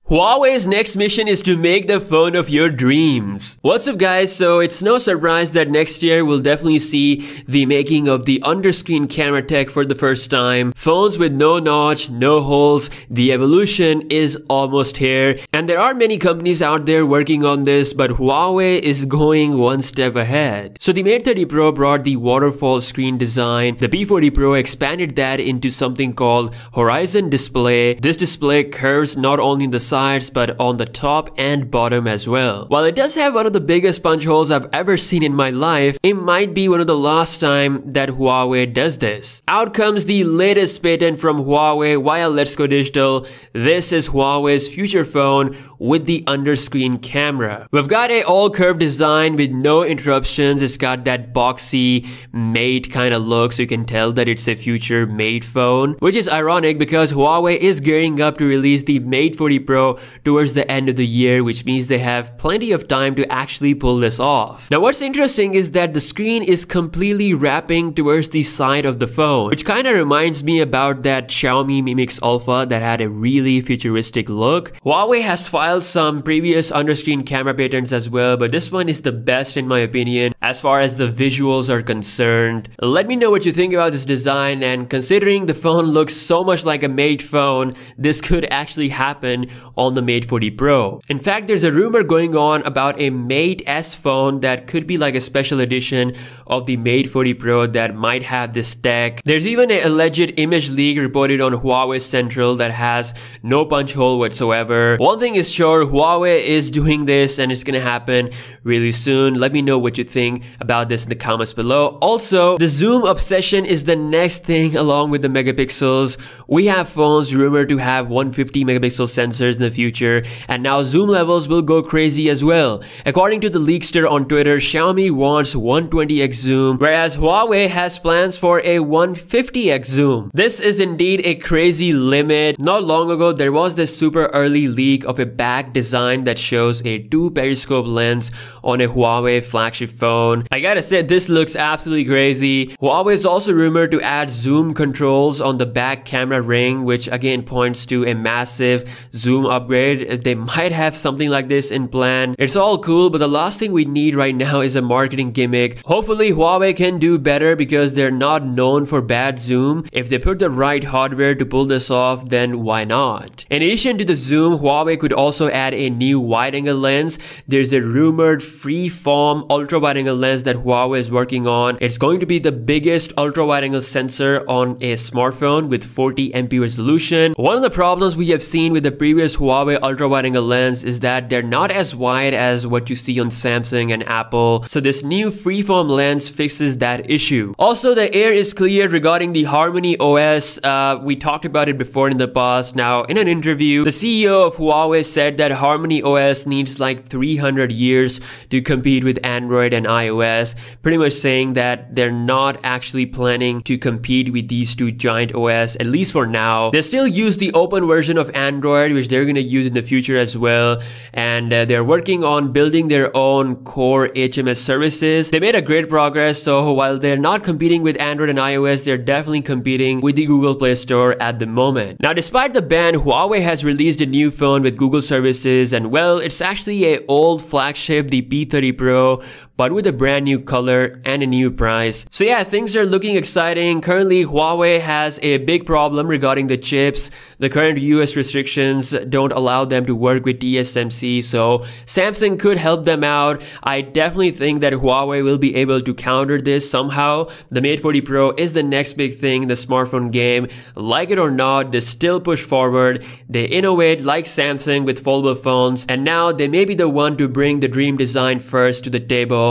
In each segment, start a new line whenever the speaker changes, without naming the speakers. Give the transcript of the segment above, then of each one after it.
Huawei's next mission is to make the phone of your dreams. What's up guys, so it's no surprise that next year we'll definitely see the making of the under-screen camera tech for the first time. Phones with no notch, no holes, the evolution is almost here. And there are many companies out there working on this, but Huawei is going one step ahead. So the Mate 30 Pro brought the waterfall screen design. The P40 Pro expanded that into something called Horizon Display. This display curves not only in the sides but on the top and bottom as well. While it does have one of the biggest punch holes I've ever seen in my life, it might be one of the last time that Huawei does this. Out comes the latest patent from Huawei via Let's Go Digital. This is Huawei's future phone with the under-screen camera. We've got a all-curved design with no interruptions. It's got that boxy Mate kind of look, so you can tell that it's a future Mate phone, which is ironic because Huawei is gearing up to release the Mate 40 Pro towards the end of the year, which means they have plenty of time to actually pull this off. Now what's interesting is that the screen is completely wrapping towards the side of the phone, which kind of reminds me about that Xiaomi Mi Mix Alpha that had a really futuristic look. Huawei has filed some previous under-screen camera patents as well, but this one is the best in my opinion as far as the visuals are concerned. Let me know what you think about this design, and considering the phone looks so much like a Mate phone, this could actually happen on the Mate 40 Pro. In fact, there's a rumor going on about a Mate S phone that could be like a special edition of the Mate 40 Pro that might have this tech. There's even an alleged image leak reported on Huawei Central that has no punch hole whatsoever. One thing is sure, Huawei is doing this and it's gonna happen really soon. Let me know what you think about this in the comments below. Also, the zoom obsession is the next thing along with the megapixels. We have phones rumored to have 150 megapixel sensors in the future, and now zoom levels will go crazy as well. According to the leakster on Twitter, Xiaomi wants 120x zoom, whereas Huawei has plans for a 150x zoom. This is indeed a crazy limit. Not long ago, there was this super early leak of a back design that shows a 2 periscope lens on a Huawei flagship phone. I gotta say, this looks absolutely crazy. Huawei is also rumored to add zoom controls on the back camera ring, which again points to a massive zoom upgrade. They might have something like this in plan. It's all cool, but the last thing we need right now is a marketing gimmick. Hopefully Huawei can do better because they're not known for bad zoom. If they put the right hardware to pull this off, then why not? In addition to the zoom, Huawei could also add a new wide-angle lens. There's a rumored free-form ultra-wide-angle lens that Huawei is working on. It's going to be the biggest ultra-wide-angle sensor on a smartphone with 40 MP resolution. One of the problems we have seen with the previous Huawei ultra-wide-angle lens is that they're not as wide as what you see on Samsung and Apple. So this new freeform lens fixes that issue. Also, the air is clear regarding the Harmony OS. We talked about it before in the past. Now, in an interview, the CEO of Huawei said that Harmony OS needs like 300 years to compete with Android and iOS, pretty much saying that they're not actually planning to compete with these two giant OS, at least for now. They still use the open version of Android, which they're going to use in the future as well, and they're working on building their own core HMS services. They made a great progress, so while they're not competing with Android and iOS, they're definitely competing with the Google Play Store at the moment. Now, despite the ban, Huawei has released a new phone with Google services, and well, it's actually an old flagship, the P30 Pro, but with a brand new color and a new price. So yeah, things are looking exciting. Currently, Huawei has a big problem regarding the chips. The current US restrictions don't allow them to work with TSMC, so Samsung could help them out. I definitely think that Huawei will be able to counter this somehow. The Mate 40 Pro is the next big thing in the smartphone game. Like it or not, they still push forward. They innovate like Samsung with foldable phones, and now they may be the one to bring the dream design first to the table.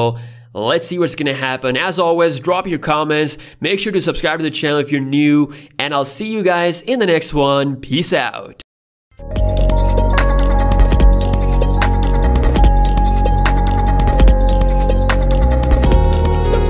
Let's see what's gonna happen. As always, drop your comments, make sure to subscribe to the channel if you're new, and I'll see you guys in the next one. Peace out.